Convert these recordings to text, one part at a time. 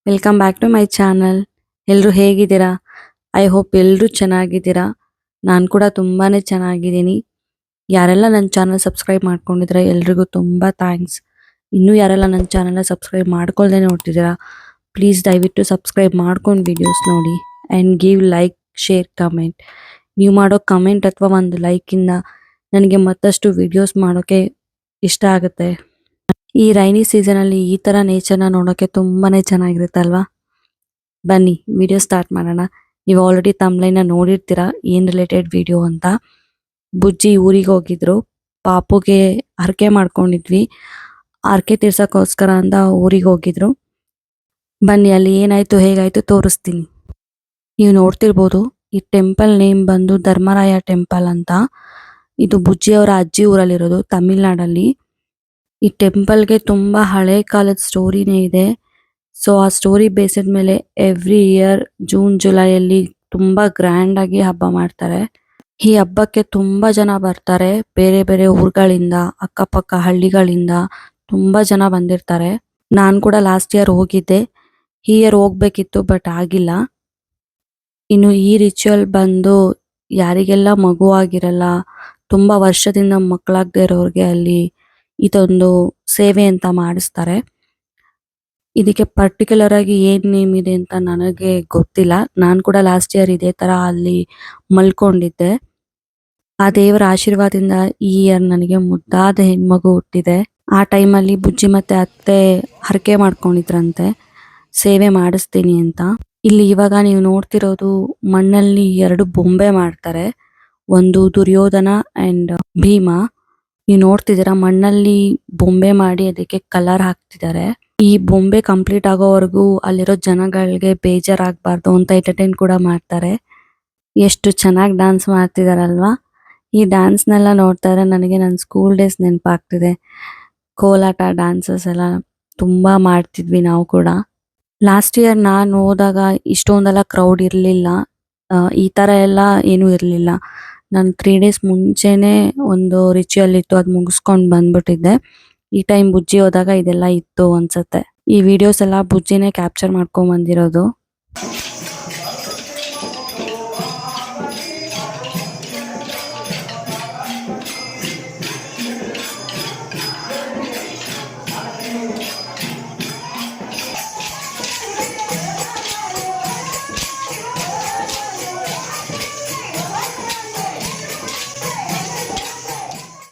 Welcome back to my channel. ಎಲ್ಲರೂ ಹೇಗಿದ್ದೀರಾ? I hope ಎಲ್ಲರೂ ಚೆನ್ನಾಗಿದ್ದೀರಾ. ನಾನು ಕೂಡ ತುಂಬಾನೇ ಚೆನ್ನಾಗಿದ್ದೀನಿ. ಯಾರೆಲ್ಲ ನನ್ನ ಚಾನಲ್ ಸಬ್ಸ್ಕ್ರೈಬ್ ಮಾಡ್ಕೊಂಡಿದ್ರೆ ಎಲ್ರಿಗೂ ತುಂಬಾ ಥ್ಯಾಂಕ್ಸ್. ಇನ್ನೂ ಯಾರೆಲ್ಲ ನನ್ನ ಚಾನಲ್ನ ಸಬ್ಸ್ಕ್ರೈಬ್ ಮಾಡ್ಕೊಳ್ದೆ ನೋಡ್ತಿದ್ದೀರಾ, ಪ್ಲೀಸ್ ದಯವಿಟ್ಟು ಸಬ್ಸ್ಕ್ರೈಬ್ ಮಾಡ್ಕೊಂಡು ವಿಡಿಯೋಸ್ ನೋಡಿ and give like, share, comment. ನೀವು ಮಾಡೋ ಕಮೆಂಟ್ ಅಥವಾ ಒಂದು ಲೈಕಿಂದ ನನಗೆ ಮತ್ತಷ್ಟು ವಿಡಿಯೋಸ್ ಮಾಡೋಕ್ಕೆ ಇಷ್ಟ ಆಗುತ್ತೆ. ಈ ರೈನಿ ಸೀಸನಲ್ಲಿ ಈ ಥರ ನೇಚರ್ನ ನೋಡೋಕ್ಕೆ ತುಂಬಾನೇ ಚೆನ್ನಾಗಿರುತ್ತೆ ಅಲ್ವಾ? ಬನ್ನಿ ವಿಡಿಯೋ ಸ್ಟಾರ್ಟ್ ಮಾಡೋಣ. ನೀವು ಆಲ್ರೆಡಿ ತಮ್ಲೈನ ನೋಡಿರ್ತೀರಾ ಏನು ರಿಲೇಟೆಡ್ ವಿಡಿಯೋ ಅಂತ. ಬುಜ್ಜಿ ಊರಿಗೆ ಹೋಗಿದ್ರು, ಪಾಪುಗೆ ಹರಕೆ ಮಾಡ್ಕೊಂಡಿದ್ವಿ. ಹರಕೆ ತೀರ್ಸೋಕ್ಕೋಸ್ಕರ ಅಂತ ಊರಿಗೆ ಹೋಗಿದ್ರು. ಬನ್ನಿ ಅಲ್ಲಿ ಏನಾಯ್ತು ಹೇಗಾಯ್ತು ತೋರಿಸ್ತೀನಿ. ನೀವು ನೋಡ್ತಿರ್ಬೋದು, ಈ ಟೆಂಪಲ್ ನೇಮ್ ಬಂದು ಧರ್ಮರಾಯ ಟೆಂಪಲ್ ಅಂತ. ಇದು ಬುಜ್ಜಿಯವರ ಅಜ್ಜಿ ಊರಲ್ಲಿರೋದು, ತಮಿಳ್ನಾಡಲ್ಲಿ. ಈ ಟೆಂಪಲ್ಗೆ ತುಂಬಾ ಹಳೆ ಕಾಲದ ಸ್ಟೋರಿನೇ ಇದೆ. ಸೊ ಆ ಸ್ಟೋರಿ ಬೇಸಿದ ಮೇಲೆ ಎವ್ರಿ ಇಯರ್ ಜೂನ್ ಜುಲೈಯಲ್ಲಿ ತುಂಬಾ ಗ್ರ್ಯಾಂಡ್ ಆಗಿ ಹಬ್ಬ ಮಾಡ್ತಾರೆ. ಈ ಹಬ್ಬಕ್ಕೆ ತುಂಬಾ ಜನ ಬರ್ತಾರೆ, ಬೇರೆ ಬೇರೆ ಊರುಗಳಿಂದ, ಅಕ್ಕಪಕ್ಕ ಹಳ್ಳಿಗಳಿಂದ ತುಂಬಾ ಜನ ಬಂದಿರ್ತಾರೆ. ನಾನು ಕೂಡ ಲಾಸ್ಟ್ ಇಯರ್ ಹೋಗಿದ್ದೆ, ಈ ಇಯರ್ ಹೋಗ್ಬೇಕಿತ್ತು ಬಟ್ ಆಗಿಲ್ಲ. ಇನ್ನು ಈ ರಿಚುವಲ್ ಬಂದು ಯಾರಿಗೆಲ್ಲ ಮಗು ಆಗಿರಲ್ಲ, ತುಂಬಾ ವರ್ಷದಿಂದ ಮಕ್ಕಳಾಗದೇ ಇರೋರಿಗೆ ಅಲ್ಲಿ ಇದೊಂದು ಸೇವೆ ಅಂತ ಮಾಡಿಸ್ತಾರೆ. ಇದಕ್ಕೆ ಪರ್ಟಿಕ್ಯುಲರ್ ಆಗಿ ಏನ್ ನೇಮ್ ಇದೆ ಅಂತ ನನಗೆ ಗೊತ್ತಿಲ್ಲ. ನಾನು ಕೂಡ ಲಾಸ್ಟ್ ಇಯರ್ ಇದೇ ತರ ಅಲ್ಲಿ ಮಲ್ಕೊಂಡಿದ್ದೆ. ಆ ದೇವರ ಆಶೀರ್ವಾದದಿಂದ ಈ ಇಯರ್ ನನಗೆ ಮುದ್ದಾದ ಹೆಣ್ಮಗು ಹುಟ್ಟಿದೆ. ಆ ಟೈಮಲ್ಲಿ ಬುಜ್ಜಿ ಮತ್ತೆ ಅತ್ತೆ ಹರಕೆ ಮಾಡ್ಕೊಂಡಿದ್ರಂತೆ ಸೇವೆ ಮಾಡಿಸ್ತೀನಿ ಅಂತ. ಇಲ್ಲಿ ಇವಾಗ ನೀವು ನೋಡ್ತಿರೋದು ಮಣ್ಣಲ್ಲಿ 2 ಬೊಂಬೆ ಮಾಡ್ತಾರೆ. ಒಂದು ದುರ್ಯೋಧನ ಅಂಡ್ ಭೀಮ. ನೀವು ನೋಡ್ತಿದ್ದೀರಾ ಮಣ್ಣಲ್ಲಿ ಬೊಂಬೆ ಮಾಡಿ ಅದಕ್ಕೆ ಕಲರ್ ಹಾಕ್ತಿದ್ದಾರೆ. ಈ ಬೊಂಬೆ ಕಂಪ್ಲೀಟ್ ಆಗೋವರೆಗೂ ಅಲ್ಲಿರೋ ಜನಗಳಿಗೆ ಬೇಜಾರಾಗಬಾರ್ದು ಅಂತ ಎಂಟರ್ಟೈನ್ ಕೂಡ ಮಾಡ್ತಾರೆ. ಎಷ್ಟು ಚೆನ್ನಾಗಿ ಡ್ಯಾನ್ಸ್ ಮಾಡ್ತಿದಾರಲ್ವಾ? ಈ ಡ್ಯಾನ್ಸ್ನೆಲ್ಲ ನೋಡ್ತಾ ಇದ್ರೆ ನನಗೆ ನನ್ನ ಸ್ಕೂಲ್ ಡೇಸ್ ನೆನಪಾಗ್ತಿದೆ. ಕೋಲಾಟ ಡ್ಯಾನ್ಸಸ್ ಎಲ್ಲ ತುಂಬಾ ಮಾಡ್ತಿದ್ವಿ ನಾವು ಕೂಡ. ಲಾಸ್ಟ್ ಇಯರ್ ನಾನು ಹೋದಾಗ ಇಷ್ಟೊಂದೆಲ್ಲ ಕ್ರೌಡ್ ಇರಲಿಲ್ಲ. ಈ ಥರ ಎಲ್ಲ ಏನೂ ಇರಲಿಲ್ಲ. ನಾನು 3 ಡೇಸ್ ಮುಂಚೆನೇ ಒಂದು ರಿಚುವಲ್ ಇತ್ತು, ಅದು ಮುಗಿಸ್ಕೊಂಡು ಬಂದ್ಬಿಟ್ಟಿದ್ದೆ. ಈ ಟೈಮ್ ಬುಜ್ಜಿ ಹೋದಾಗ ಇದೆಲ್ಲ ಇತ್ತು ಅನ್ಸುತ್ತೆ. ಈ ವಿಡಿಯೋಸ್ ಎಲ್ಲ ಬುಜ್ಜಿನೇ ಕ್ಯಾಪ್ಚರ್ ಮಾಡ್ಕೊಂಡ್ ಬಂದಿರೋದು.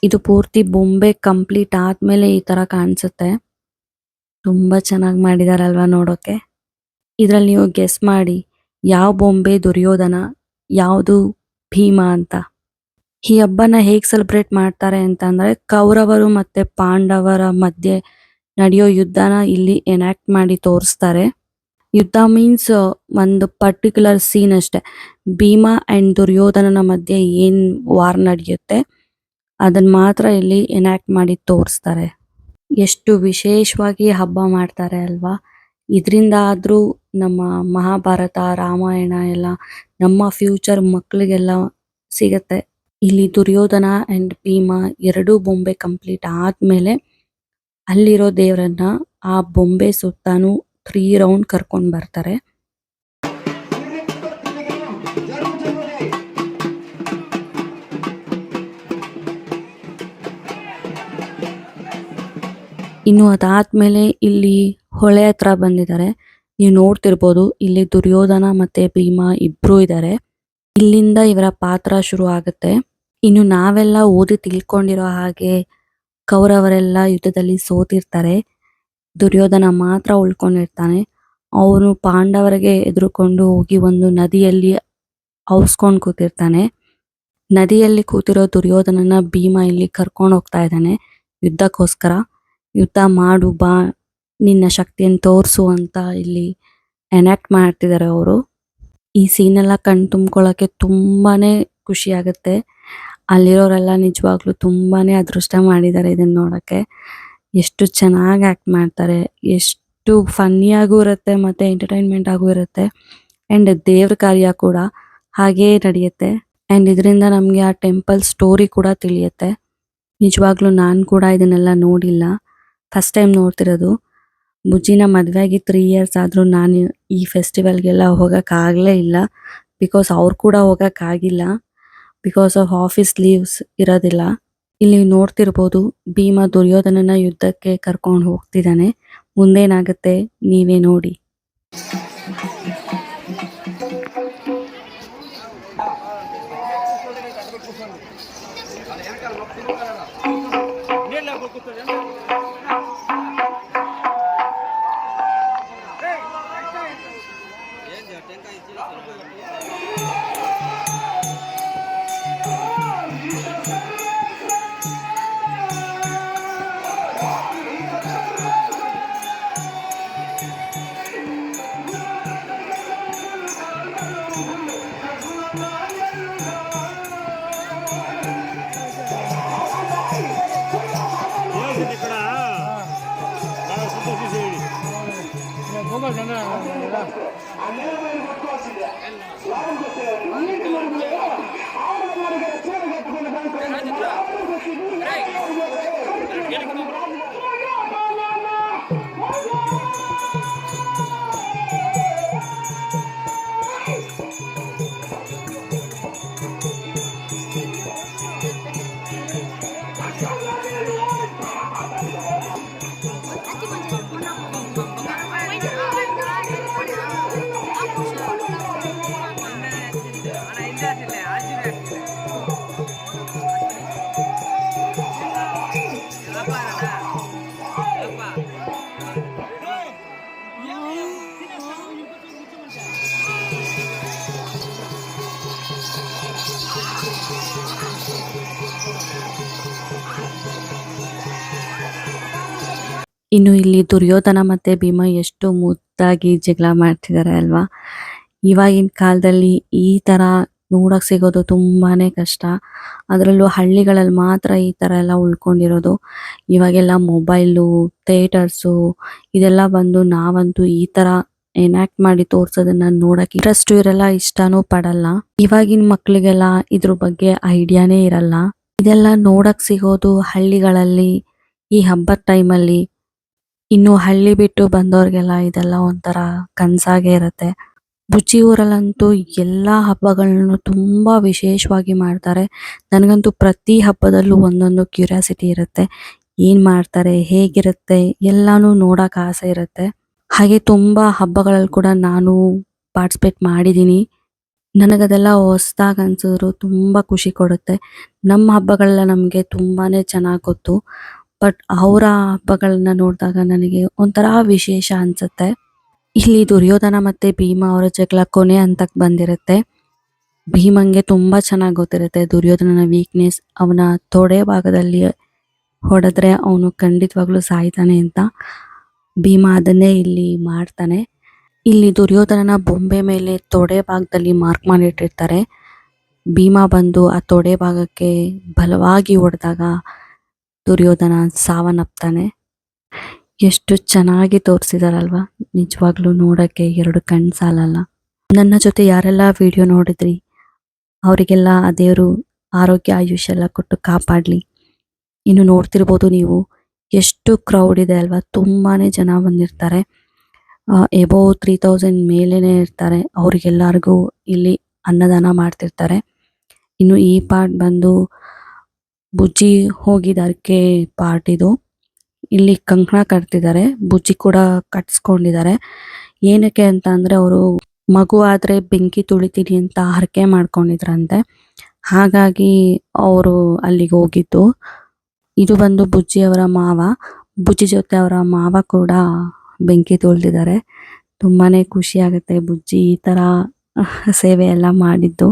ಇದು ಪೂರ್ತಿ ಬೊಂಬೆ ಕಂಪ್ಲೀಟ್ ಆದ್ಮೇಲೆ ಈ ತರ ಕಾಣಿಸುತ್ತೆ. ತುಂಬಾ ಚೆನ್ನಾಗಿ ಮಾಡಿದಾರಲ್ವಾ ನೋಡೋಕೆ. ಇದ್ರಲ್ಲಿ ನೀವು ಗೆಸ್ ಮಾಡಿ ಯಾವ ಬೊಂಬೆ ದುರ್ಯೋಧನ, ಯಾವುದು ಭೀಮ ಅಂತ. ಈ ಹಬ್ಬನ ಹೇಗ್ ಸೆಲೆಬ್ರೇಟ್ ಮಾಡ್ತಾರೆ ಅಂತಂದ್ರೆ, ಕೌರವರು ಮತ್ತೆ ಪಾಂಡವರ ಮಧ್ಯೆ ನಡೆಯೋ ಯುದ್ಧನ ಇಲ್ಲಿ ಎನಾಕ್ಟ್ ಮಾಡಿ ತೋರಿಸ್ತಾರೆ. ಯುದ್ಧ ಮೀನ್ಸ್ ಒಂದು ಪರ್ಟಿಕ್ಯುಲರ್ ಸೀನ್ ಅಷ್ಟೇ. ಭೀಮ ಅಂಡ್ ದುರ್ಯೋಧನನ ಮಧ್ಯೆ ಏನ್ ವಾರ್ ನಡೆಯುತ್ತೆ ಅದನ್ನ ಮಾತ್ರ ಇಲ್ಲಿ ಎನಾಕ್ಟ್ ಮಾಡಿ ತೋರಿಸ್ತಾರೆ. ಎಷ್ಟು ವಿಶೇಷವಾಗಿ ಹಬ್ಬ ಮಾಡ್ತಾರೆ ಅಲ್ವಾ? ಇದರಿಂದ ಆದ್ರೂ ನಮ್ಮ ಮಹಾಭಾರತ, ರಾಮಾಯಣ ಎಲ್ಲ ನಮ್ಮ ಫ್ಯೂಚರ್ ಮಕ್ಕಳಿಗೆಲ್ಲ ಸಿಗತ್ತೆ. ಇಲ್ಲಿ ದುರ್ಯೋಧನ ಅಂಡ್ ಭೀಮ 2 ಬೊಂಬೆ ಕಂಪ್ಲೀಟ್ ಆದ್ಮೇಲೆ ಅಲ್ಲಿರೋ ದೇವರನ್ನ ಆ ಬೊಂಬೆ ಸುತ್ತಾನು 3 ರೌಂಡ್ ಕರ್ಕೊಂಡ್ ಬರ್ತಾರೆ. ಇನ್ನು ಅದಾದ್ಮೇಲೆ ಇಲ್ಲಿ ಹೊಳೆ ಹತ್ರ ಬಂದಿದ್ದಾರೆ. ನೀವು ನೋಡ್ತಿರ್ಬೋದು, ಇಲ್ಲಿ ದುರ್ಯೋಧನ ಮತ್ತೆ ಭೀಮ ಇಬ್ರು ಇದ್ದಾರೆ. ಇಲ್ಲಿಂದ ಇವರ ಪಾತ್ರ ಶುರು ಆಗುತ್ತೆ. ಇನ್ನು ನಾವೆಲ್ಲ ಓದಿ ತಿಳ್ಕೊಂಡಿರೋ ಹಾಗೆ ಕೌರವರೆಲ್ಲ ಯುದ್ಧದಲ್ಲಿ ಸೋತಿರ್ತಾರೆ. ದುರ್ಯೋಧನ ಮಾತ್ರ ಉಳ್ಕೊಂಡಿರ್ತಾನೆ. ಅವನು ಪಾಂಡವರಿಗೆ ಎದುರುಕೊಂಡು ಹೋಗಿ ಒಂದು ನದಿಯಲ್ಲಿ ಔಸ್ಕೊಂಡ್ ಕೂತಿರ್ತಾನೆ. ನದಿಯಲ್ಲಿ ಕೂತಿರೋ ದುರ್ಯೋಧನನ ಭೀಮ ಇಲ್ಲಿ ಕರ್ಕೊಂಡು ಹೋಗ್ತಾ ಇದ್ದಾನೆ ಯುದ್ಧಕ್ಕೋಸ್ಕರ. ಯುದ್ಧ ಮಾಡು ಬಾ, ನಿನ್ನ ಶಕ್ತಿಯನ್ನು ತೋರಿಸು ಅಂತ ಇಲ್ಲಿ ಎನಾಕ್ಟ್ ಮಾಡ್ತಿದ್ದಾರೆ ಅವರು. ಈ ಸೀನೆಲ್ಲ ಕಣ್ ತುಂಬ್ಕೊಳ್ಳೋಕೆ ತುಂಬಾನೇ ಖುಷಿ ಆಗುತ್ತೆ. ಅಲ್ಲಿರೋರೆಲ್ಲ ನಿಜವಾಗ್ಲೂ ತುಂಬಾನೇ ಅದೃಷ್ಟ ಮಾಡಿದ್ದಾರೆ ಇದನ್ನ ನೋಡಕ್ಕೆ. ಎಷ್ಟು ಚೆನ್ನಾಗಿ ಆಕ್ಟ್ ಮಾಡ್ತಾರೆ, ಎಷ್ಟು ಫನ್ನಿಯಾಗೂ ಇರುತ್ತೆ ಮತ್ತೆ ಎಂಟರ್ಟೈನ್ಮೆಂಟ್ ಆಗೂ ಇರುತ್ತೆ. ಅಂಡ್ ದೇವ್ರ ಕಾರ್ಯ ಕೂಡ ಹಾಗೇ ನಡೆಯುತ್ತೆ. ಅಂಡ್ ಇದರಿಂದ ನಮ್ಗೆ ಆ ಟೆಂಪಲ್ ಸ್ಟೋರಿ ಕೂಡ ತಿಳಿಯುತ್ತೆ. ನಿಜವಾಗ್ಲೂ ನಾನು ಕೂಡ ಇದನ್ನೆಲ್ಲ ನೋಡಿಲ್ಲ, ಫಸ್ಟ್ ಟೈಮ್ ನೋಡ್ತಿರೋದು. ಬುಜ್ಜಿನ ಮದುವೆ ಆಗಿ 3 ಇಯರ್ಸ್ ಆದ್ರೂ ನಾನು ಈ ಫೆಸ್ಟಿವಲ್ಗೆಲ್ಲ ಹೋಗಕ್ಕಾಗ್ಲೇ ಇಲ್ಲ. ಬಿಕಾಸ್ ಅವ್ರು ಕೂಡ ಹೋಗಕ್ಕಾಗಿಲ್ಲ. ಬಿಕಾಸ್ ಆಫ್ ಆಫೀಸ್ ಲೀವ್ಸ್ ಇರೋದಿಲ್ಲ. ಇಲ್ಲಿ ನೋಡ್ತಿರ್ಬೋದು ಭೀಮ ದುರ್ಯೋಧನನ ಯುದ್ಧಕ್ಕೆ ಕರ್ಕೊಂಡು ಹೋಗ್ತಿದ್ದಾನೆ. ಮುಂದೇನಾಗುತ್ತೆ ನೀವೇ ನೋಡಿ. ಇನ್ನು ಇಲ್ಲಿ ದುರ್ಯೋಧನ ಮತ್ತೆ ಭೀಮ ಎಷ್ಟು ಮುದ್ದಾಗಿ ಜಗಳ ಮಾಡ್ತಿದ್ದಾರೆ ಅಲ್ವಾ. ಇವಾಗಿನ ಕಾಲದಲ್ಲಿ ಈ ತರ ನೋಡಕ್ ಸಿಗೋದು ತುಂಬಾನೇ ಕಷ್ಟ. ಅದರಲ್ಲೂ ಹಳ್ಳಿಗಳಲ್ಲಿ ಮಾತ್ರ ಈ ತರ ಎಲ್ಲ ಉಳ್ಕೊಂಡಿರೋದು. ಇವಾಗೆಲ್ಲ ಮೊಬೈಲು, ಥಿಯೇಟರ್ಸು ಇದೆಲ್ಲ ಬಂದು ನಾವಂತೂ ಈ ತರ ಎನಾಕ್ಟ್ ಮಾಡಿ ತೋರ್ಸೋದನ್ನ ನೋಡಕ್ ಇಂಟ್ರೆಸ್ಟ್ ಇರಲ್ಲ, ಇಷ್ಟನೂ ಪಡಲ್ಲ. ಇವಾಗಿನ ಮಕ್ಳಿಗೆಲ್ಲ ಇದ್ರ ಬಗ್ಗೆ ಐಡಿಯಾನೇ ಇರಲ್ಲ. ಇದೆಲ್ಲ ನೋಡಕ್ ಸಿಗೋದು ಹಳ್ಳಿಗಳಲ್ಲಿ ಈ ಹಬ್ಬದ ಟೈಮಲ್ಲಿ. ಇನ್ನು ಹಳ್ಳಿ ಬಿಟ್ಟು ಬಂದವ್ರಿಗೆಲ್ಲ ಇದೆಲ್ಲ ಒಂಥರ ಕನ್ಸಾಗೆ ಇರುತ್ತೆ. ಬುಚ್ಚಿ ಊರಲ್ಲಂತೂ ಎಲ್ಲಾ ಹಬ್ಬಗಳನ್ನು ತುಂಬಾ ವಿಶೇಷವಾಗಿ ಮಾಡ್ತಾರೆ. ನನಗಂತೂ ಪ್ರತಿ ಹಬ್ಬದಲ್ಲೂ ಒಂದೊಂದು ಕ್ಯೂರಿಯಾಸಿಟಿ ಇರುತ್ತೆ. ಏನ್ ಮಾಡ್ತಾರೆ, ಹೇಗಿರುತ್ತೆ ಎಲ್ಲಾನು ನೋಡಕ್ ಆಸೆ ಇರುತ್ತೆ. ಹಾಗೆ ತುಂಬಾ ಹಬ್ಬಗಳಲ್ಲಿ ಕೂಡ ನಾನು ಪಾರ್ಟಿಸಿಪೇಟ್ ಮಾಡಿದೀನಿ. ನನಗದೆಲ್ಲ ಹೊಸದಾಗಿ ಅನ್ಸಿದ್ರು ತುಂಬಾ ಖುಷಿ ಕೊಡುತ್ತೆ. ನಮ್ಮ ಹಬ್ಬಗಳೆಲ್ಲ ನಮ್ಗೆ ತುಂಬಾನೇ ಚೆನ್ನಾಗ್ ಗೊತ್ತು. ಬಟ್ ಅವರ ಹಬ್ಬಗಳನ್ನ ನೋಡಿದಾಗ ನನಗೆ ಒಂಥರ ವಿಶೇಷ ಅನ್ಸುತ್ತೆ. ಇಲ್ಲಿ ದುರ್ಯೋಧನ ಮತ್ತೆ ಭೀಮ ಅವರ ಜಗಳ ಕೊನೆ ಹಂತಕ್ಕೆ ಬಂದಿರುತ್ತೆ. ಭೀಮಂಗೆ ತುಂಬಾ ಚೆನ್ನಾಗಿ ಗೊತ್ತಿರುತ್ತೆ ದುರ್ಯೋಧನನ ವೀಕ್ನೆಸ್. ಅವನ ತೊಡೆ ಭಾಗದಲ್ಲಿ ಹೊಡೆದ್ರೆ ಅವನು ಖಂಡಿತವಾಗ್ಲೂ ಸಾಯ್ತಾನೆ ಅಂತ. ಭೀಮ ಅದನ್ನೇ ಇಲ್ಲಿ ಮಾಡ್ತಾನೆ. ಇಲ್ಲಿ ದುರ್ಯೋಧನನ ಬೊಂಬೆ ಮೇಲೆ ತೊಡೆ ಭಾಗದಲ್ಲಿ ಮಾರ್ಕ್ ಮಾಡಿಟ್ಟಿರ್ತಾರೆ. ಭೀಮ ಬಂದು ಆ ತೊಡೆ ಭಾಗಕ್ಕೆ ಬಲವಾಗಿ ಹೊಡೆದಾಗ ದುರ್ಯೋಧನ ಸಾವನ್ನಪ್ತಾನೆ. ಎಷ್ಟು ಚೆನ್ನಾಗಿ ತೋರಿಸಿದಾರಲ್ವಾ. ನಿಜವಾಗ್ಲೂ ನೋಡಕ್ಕೆ 2 ಕಣ್ಣು ಸಾಲಲ್ಲ. ನನ್ನ ಜೊತೆ ಯಾರೆಲ್ಲ ವಿಡಿಯೋ ನೋಡಿದ್ರಿ ಅವರಿಗೆಲ್ಲ ಆ ದೇವರು ಆರೋಗ್ಯ ಆಯುಷ್ಯ ಎಲ್ಲ ಕೊಟ್ಟು ಕಾಪಾಡಲಿ. ಇನ್ನು ನೋಡ್ತಿರ್ಬೋದು ನೀವು ಎಷ್ಟು ಕ್ರೌಡ್ ಇದೆ ಅಲ್ವಾ. ತುಂಬಾನೇ ಜನ ಬಂದಿರ್ತಾರೆ. ಎಬೋವ್ 3000 ಮೇಲೇನೆ ಇರ್ತಾರೆ. ಅವ್ರಿಗೆಲ್ಲರಿಗೂ ಇಲ್ಲಿ ಅನ್ನದಾನ ಮಾಡ್ತಿರ್ತಾರೆ. ಇನ್ನು ಈ ಪಾರ್ಟ್ ಬಂದು ಬುಜ್ಜಿ ಹೋಗಿದ್ದಕ್ಕೆ ಪಾರ್ಟ್ ಇದು. ಇಲ್ಲಿ ಕಂಕಣ ಕಟ್ತಿದ್ದಾರೆ. ಬುಜ್ಜಿ ಕೂಡ ಕಟ್ಸ್ಕೊಂಡಿದ್ದಾರೆ. ಏನಕ್ಕೆ ಅಂತ ಅಂದ್ರೆ ಅವರು ಮಗು ಆದ್ರೆ ಬೆಂಕಿ ತುಳಿತೀನಿ ಅಂತ ಹರಕೆ ಮಾಡ್ಕೊಂಡಿದ್ರಂತೆ. ಹಾಗಾಗಿ ಅವರು ಅಲ್ಲಿಗೆ ಹೋಗಿದ್ದು. ಇದು ಬಂದು ಬುಜ್ಜಿಯವರ ಮಾವ. ಬುಜ್ಜಿ ಜೊತೆ ಅವರ ಮಾವ ಕೂಡ ಬೆಂಕಿ ತುಳಿದಿದ್ದಾರೆ. ತುಂಬಾನೇ ಖುಷಿ ಆಗುತ್ತೆ ಬುಜ್ಜಿ ಈ ತರ ಸೇವೆ ಎಲ್ಲ ಮಾಡಿದ್ದು.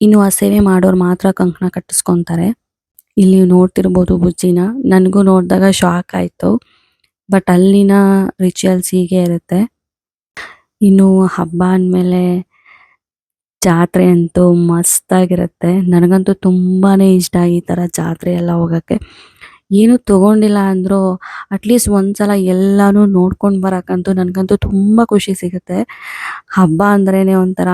ಇನ್ನು ಆ ಸೇವೆ ಮಾಡೋರು ಮಾತ್ರ ಕಂಕಣ ಕಟ್ಟಿಸ್ಕೊಂತಾರೆ. ಇಲ್ಲಿ ನೋಡ್ತಿರ್ಬೋದು ಬುಜ್ಜಿನ. ನನಗೂ ನೋಡಿದಾಗ ಶಾಕ್ ಆಯ್ತು. ಬಟ್ ಅಲ್ಲಿನ ರಿಚುವಲ್ಸ್ ಹೀಗೆ ಇರುತ್ತೆ. ಇನ್ನು ಹಬ್ಬ ಅಂದಮೇಲೆ ಜಾತ್ರೆ ಅಂತೂ ಮಸ್ತಾಗಿರುತ್ತೆ. ನನಗಂತೂ ತುಂಬಾನೇ ಇಷ್ಟ ಈ ತರ ಜಾತ್ರೆ ಎಲ್ಲ ಹೋಗಕ್ಕೆ. ಏನು ತಗೊಂಡಿಲ್ಲ ಅಂದ್ರೂ ಅಟ್ಲೀಸ್ಟ್ ಒಂದ್ಸಲ ಎಲ್ಲಾನು ನೋಡ್ಕೊಂಡು ಬರಕ್ಕಂತೂ ನನಗಂತೂ ತುಂಬಾ ಖುಷಿ ಸಿಗುತ್ತೆ. ಹಬ್ಬ ಅಂದ್ರೇನೆ ಒಂಥರ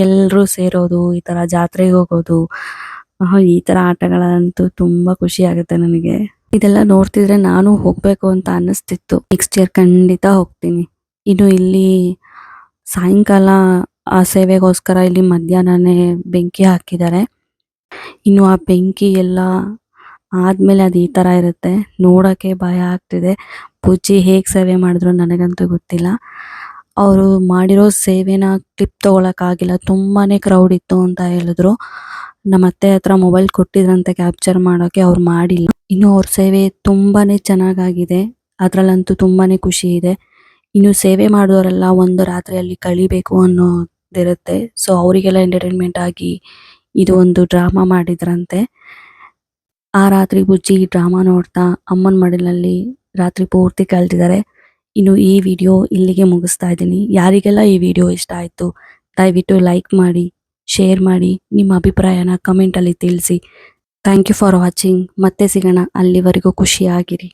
ಎಲ್ಲರೂ ಸೇರೋದು, ಈ ತರ ಜಾತ್ರೆಗೆ ಹೋಗೋದು, ಈ ತರ ಆಟಗಳಂತೂ ತುಂಬಾ ಖುಷಿ ಆಗುತ್ತೆ ನನಗೆ. ಇದೆಲ್ಲ ನೋಡ್ತಿದ್ರೆ ನಾನು ಹೋಗ್ಬೇಕು ಅಂತ ಅನ್ನಿಸ್ತಿತ್ತು. ನೆಕ್ಸ್ಟ್ ಇಯರ್ ಖಂಡಿತ ಹೋಗ್ತೀನಿ. ಇನ್ನು ಇಲ್ಲಿ ಸಾಯಂಕಾಲ ಆ ಸೇವೆಗೋಸ್ಕರ ಇಲ್ಲಿ ಮಧ್ಯಾಹ್ನನೇ ಬೆಂಕಿ ಹಾಕಿದ್ದಾರೆ. ಇನ್ನು ಆ ಬೆಂಕಿ ಎಲ್ಲ ಆದ್ಮೇಲೆ ಅದು ಈ ತರ ಇರುತ್ತೆ. ನೋಡಕ್ಕೆ ಭಯ ಆಗ್ತಿದೆ. ಪೂಜಿ ಹೇಗ್ ಸೇವೆ ಮಾಡಿದ್ರು ನನಗಂತೂ ಗೊತ್ತಿಲ್ಲ. ಅವರು ಮಾಡಿರೋ ಸೇವೆನ ಕ್ಲಿಪ್ ತಗೊಳಕ್ಕಾಗಿಲ್ಲ. ತುಂಬಾನೇ ಕ್ರೌಡ್ ಇತ್ತು ಅಂತ ಹೇಳಿದ್ರು. ನಮ್ಮ ಅತ್ತೆ ಹತ್ರ ಮೊಬೈಲ್ ಕೊಟ್ಟಿದ್ರಂತೆ ಕ್ಯಾಪ್ಚರ್ ಮಾಡೋಕೆ, ಅವ್ರು ಮಾಡಿಲ್ಲ. ಇನ್ನು ಅವ್ರ ಸೇವೆ ತುಂಬಾನೇ ಚೆನ್ನಾಗಾಗಿದೆ. ಅದ್ರಲ್ಲಂತೂ ತುಂಬಾನೇ ಖುಷಿ ಇದೆ. ಇನ್ನು ಸೇವೆ ಮಾಡಿದವರೆಲ್ಲ ಒಂದು ರಾತ್ರಿಯಲ್ಲಿ ಕಳಿಬೇಕು ಅನ್ನೋದಿರುತ್ತೆ. ಸೊ ಅವರಿಗೆಲ್ಲ ಎಂಟರ್ಟೈನ್ಮೆಂಟ್ ಆಗಿ ಇದು ಒಂದು ಡ್ರಾಮಾ ಮಾಡಿದ್ರಂತೆ. ಆ ರಾತ್ರಿ ಬುಜ್ಜಿ ಡ್ರಾಮಾ ನೋಡ್ತಾ ಅಮ್ಮನ ಮಡಿಲಲ್ಲಿ ರಾತ್ರಿ ಪೂರ್ತಿ ಕಳೆದಿದ್ದಾರೆ. ಇನ್ನು ಈ ವಿಡಿಯೋ ಇಲ್ಲಿಗೆ ಮುಗಿಸ್ತಾ ಇದ್ದೀನಿ. ಯಾರಿಗೆಲ್ಲ ಈ ವಿಡಿಯೋ ಇಷ್ಟ ಆಯ್ತು ದಯವಿಟ್ಟು ಲೈಕ್ ಮಾಡಿ, ಶೇರ್ ಮಾಡಿ, ನಿಮ್ಮ ಅಭಿಪ್ರಾಯನ ಕಮೆಂಟಲ್ಲಿ ತಿಳಿಸಿ. Thank you for watching. ಮತ್ತೆ ಸಿಗೋಣ. ಅಲ್ಲಿವರೆಗೂ ಖುಷಿಯಾಗಿರಿ.